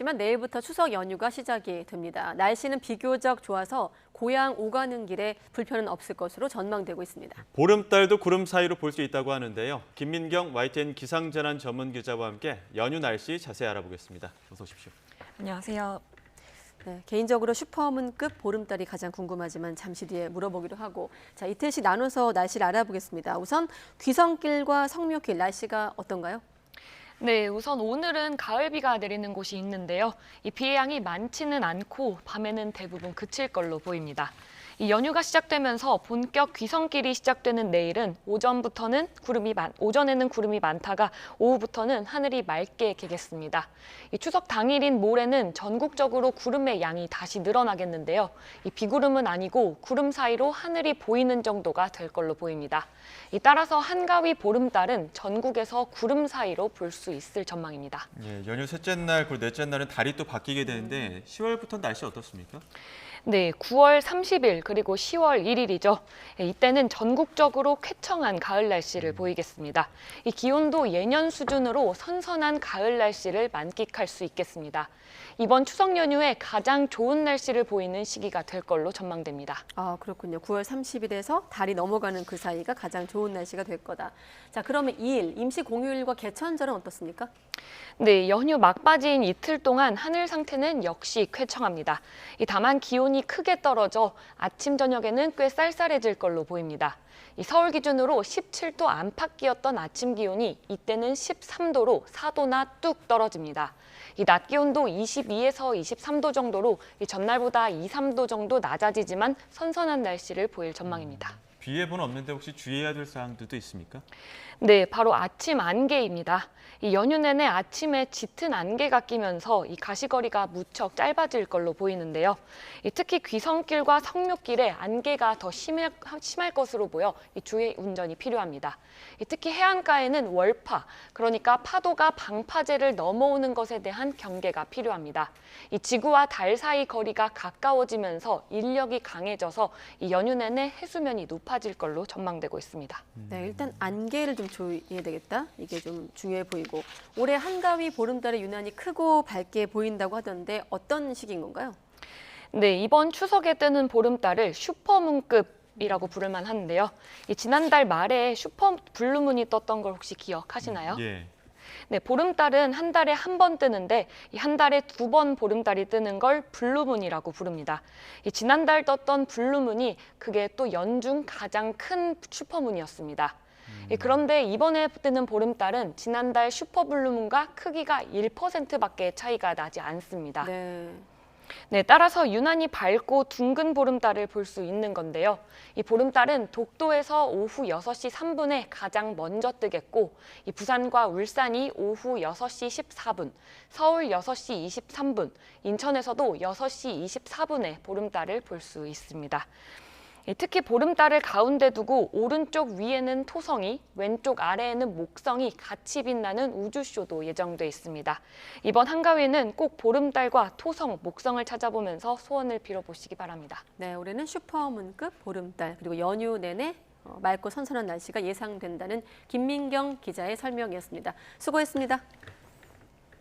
하지만 내일부터 추석 연휴가 시작이 됩니다. 날씨는 비교적 좋아서 고향 오가는 길에 불편은 없을 것으로 전망되고 있습니다. 보름달도 구름 사이로 볼 수 있다고 하는데요. 김민경 YTN 기상재난 전문 기자와 함께 연휴 날씨 자세히 알아보겠습니다. 어서 오십시오. 안녕하세요. 네, 개인적으로 슈퍼문급 보름달이 가장 궁금하지만 잠시 뒤에 물어보기로 하고 이틀씩 나눠서 날씨를 알아보겠습니다. 우선 귀성길과 성묘길 날씨가 어떤가요? 네, 우선 오늘은 가을비가 내리는 곳이 있는데요. 이 비의 양이 많지는 않고 밤에는 대부분 그칠 걸로 보입니다. 이 연휴가 시작되면서 본격 귀성길이 시작되는 내일은 오전에는 구름이 많다가 오후부터는 하늘이 맑게 개겠습니다. 이 추석 당일인 모레는 전국적으로 구름의 양이 다시 늘어나겠는데요. 이 비구름은 아니고 구름 사이로 하늘이 보이는 정도가 될 걸로 보입니다. 따라서 한가위 보름달은 전국에서 구름 사이로 볼 수 있을 전망입니다. 예, 연휴 셋째 날, 그리고 넷째 날은 달이 또 바뀌게 되는데 10월부터 날씨 어떻습니까? 네, 9월 30일 그리고 10월 1일이죠. 이때는 전국적으로 쾌청한 가을 날씨를 보이겠습니다. 이 기온도 예년 수준으로 선선한 가을 날씨를 만끽할 수 있겠습니다. 이번 추석 연휴에 가장 좋은 날씨를 보이는 시기가 될 걸로 전망됩니다. 아, 그렇군요. 9월 30일에서 달이 넘어가는 그 사이가 가장 좋은 날씨가 될 거다. 자, 그러면 2일 임시 공휴일과 개천절은 어떻습니까? 네, 연휴 막바지인 이틀 동안 하늘 상태는 역시 쾌청합니다. 다만 기온이 크게 떨어져 아침 저녁에는 꽤 쌀쌀해질 걸로 보입니다. 서울 기준으로 17도 안팎이었던 아침 기온이 이때는 13도로 4도나 뚝 떨어집니다. 낮 기온도 22에서 23도 정도로 전날보다 2, 3도 정도 낮아지지만 선선한 날씨를 보일 전망입니다. 비 예보는 없는데 혹시 주의해야 될 사항들도 있습니까? 네, 바로 아침 안개입니다. 연휴 내내 아침에 짙은 안개가 끼면서 가시거리가 무척 짧아질 걸로 보이는데요. 특히 귀성길과 성묘길에 안개가 더 심할 것으로 보여 주의 운전이 필요합니다. 특히 해안가에는 월파, 그러니까 파도가 방파제를 넘어오는 것에 대한 경계가 필요합니다. 지구와 달 사이 거리가 가까워지면서 인력이 강해져서 연휴 내내 해수면이 높아질 걸로 전망되고 있습니다. 네, 일단 안개를 좀 조심해야 되겠다. 이게 좀 중요해 보이고 올해 한가위 보름달의 유난히 크고 밝게 보인다고 하던데 어떤 시기인 건가요? 네, 이번 추석에 뜨는 보름달을 슈퍼문급이라고 부를 만한데요. 지난달 말에 슈퍼 블루문이 떴던 걸 혹시 기억하시나요? 예. 네, 보름달은 한 달에 한 번 뜨는데 한 달에 2번 보름달이 뜨는 걸 블루문이라고 부릅니다. 지난달 떴던 블루문이 그게 또 연중 가장 큰 슈퍼문이었습니다. 그런데 이번에 뜨는 보름달은 지난달 슈퍼블루문과 크기가 1%밖에 차이가 나지 않습니다. 네, 따라서 유난히 밝고 둥근 보름달을 볼 수 있는 건데요. 보름달은 독도에서 오후 6시 3분에 가장 먼저 뜨겠고 부산과 울산이 오후 6시 14분, 서울 6시 23분, 인천에서도 6시 24분에 보름달을 볼 수 있습니다. 특히 보름달을 가운데 두고 오른쪽 위에는 토성이, 왼쪽 아래에는 목성이 같이 빛나는 우주쇼도 예정돼 있습니다. 이번 한가위는 꼭 보름달과 토성, 목성을 찾아보면서 소원을 빌어보시기 바랍니다. 네, 올해는 슈퍼문급 보름달 그리고 연휴 내내 맑고 선선한 날씨가 예상된다는 김민경 기자의 설명이었습니다. 수고했습니다.